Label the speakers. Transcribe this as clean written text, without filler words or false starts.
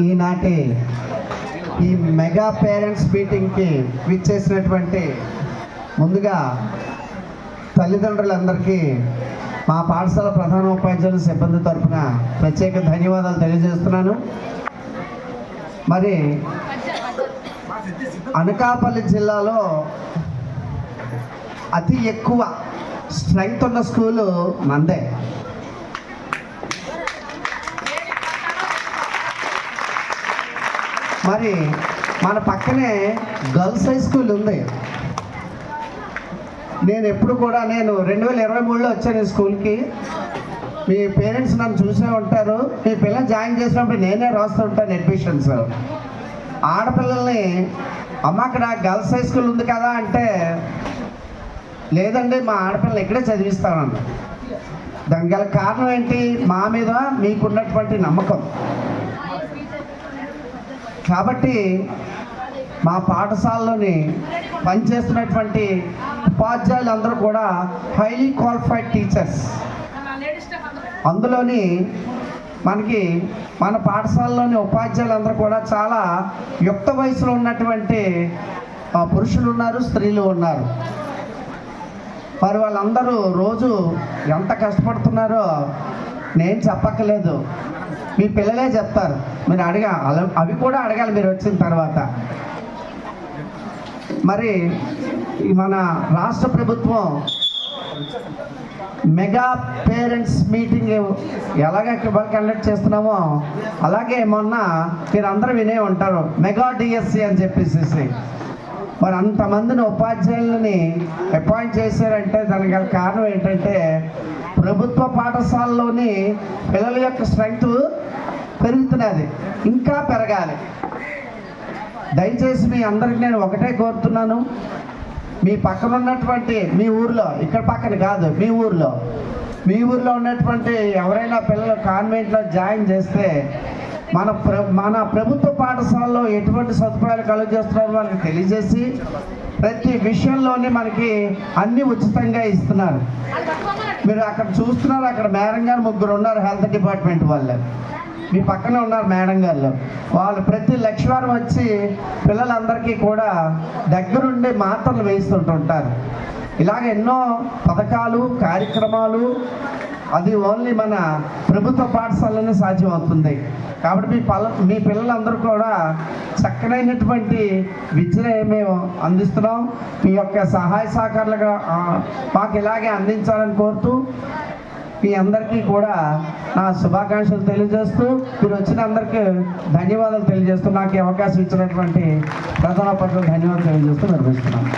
Speaker 1: ఈనాటి ఈ mega parents మీటింగ్కి విచ్చేసినటువంటి ముందుగా తల్లిదండ్రులందరికీ మా పాఠశాల ప్రధాన ఉపాధ్యాయుల సిబ్బంది తరఫున ప్రత్యేక ధన్యవాదాలు తెలియజేస్తున్నాను. మరి అనకాపల్లి జిల్లాలో అతి ఎక్కువ స్ట్రెంగ్త్ ఉన్న స్కూలు మందే. మరి మన పక్కనే గర్ల్స్ హై స్కూల్ ఉంది. నేను 2023లో వచ్చాను ఈ స్కూల్కి. మీ పేరెంట్స్ నన్ను చూసే ఉంటారు. మీ పిల్లలు జాయిన్ చేసినప్పుడు నేనే రాస్తూ ఉంటాను అడ్మిషన్స్. ఆడపిల్లల్ని అమ్మ అక్కడ గర్ల్స్ హై స్కూల్ ఉంది కదా అంటే, లేదండి మా ఆడపిల్లలు ఇక్కడే చదివిస్తానన్న. దానికి గల కారణం ఏంటి? మా మీద మీకున్నటువంటి నమ్మకం. కాబట్టి మా పాఠశాలలోని పనిచేస్తున్నటువంటి ఉపాధ్యాయులందరూ కూడా హైలీ క్వాలిఫైడ్ టీచర్స్. అందులోని మన పాఠశాలలోని ఉపాధ్యాయులందరూ కూడా చాలా యుక్త వయసులో ఉన్నటువంటి పురుషులు ఉన్నారు, స్త్రీలు ఉన్నారు. మరి వాళ్ళందరూ రోజు ఎంత కష్టపడుతున్నారో నేను చెప్పక్కర్లేదు, మీ పిల్లలే చెప్తారు. మీరు అవి కూడా అడగాలి మీరు వచ్చిన తర్వాత. మరి మన రాష్ట్ర ప్రభుత్వం మెగా పేరెంట్స్ మీటింగ్ ఎలాగ కండక్ట్ చేస్తున్నామో అలాగే మొన్న మీరు అందరూ వినే ఉంటారు మెగా డిఎస్సి అని చెప్పేసి. మరి అంతమందిని ఉపాధ్యాయులని అపాయింట్ చేశారంటే దానికి గల కారణం ఏంటంటే, ప్రభుత్వ పాఠశాలలోని పిల్లల యొక్క స్ట్రెంగ్త్ పెరుగుతున్నది, ఇంకా పెరగాలి. దయచేసి మీ అందరికి నేను ఒకటే కోరుతున్నాను, మీ పక్కన ఉన్నటువంటి మీ ఊర్లో, ఇక్కడ పక్కన కాదు మీ ఊర్లో ఉన్నటువంటి ఎవరైనా పిల్లలు కాన్వెంట్లో జాయిన్ చేస్తే మన ప్రభుత్వ పాఠశాలలో ఎటువంటి సదుపాయాలు కలుగజేస్తున్నారో వాళ్ళకి తెలియజేసి ప్రతి విషయంలోనే మనకి అన్నీ ఉచితంగా ఇస్తున్నారు. మీరు అక్కడ చూస్తున్నారు, అక్కడ మేడం గారు 3 ఉన్నారు హెల్త్ డిపార్ట్మెంట్ వాళ్ళు. మీ పక్కనే ఉన్నారు మేడం గారు. వాళ్ళు ప్రతి లక్షవారం వచ్చి పిల్లలందరికీ కూడా దగ్గరుండి మాత్రలు వేస్తుంటుంటారు. ఇలాగ ఎన్నో పథకాలు కార్యక్రమాలు అది ఓన్లీ మన ప్రభుత్వ పాఠశాలలోనే సాధ్యమవుతుంది. కాబట్టి మీ పిల్లలందరూ కూడా చక్కనైనటువంటి విద్యను మేము అందిస్తున్నాం. మీ యొక్క సహాయ సహకారాలుగా మాకు ఇలాగే అందించాలని కోరుతూ మీ అందరికీ కూడా నా శుభాకాంక్షలు తెలియజేస్తూ, మీరు వచ్చిన అందరికీ ధన్యవాదాలు తెలియజేస్తూ, నాకు అవకాశం ఇచ్చినటువంటి ప్రధానోపాధ్యాయులకు ధన్యవాదాలు తెలియజేస్తూ నిర్వహిస్తున్నాను.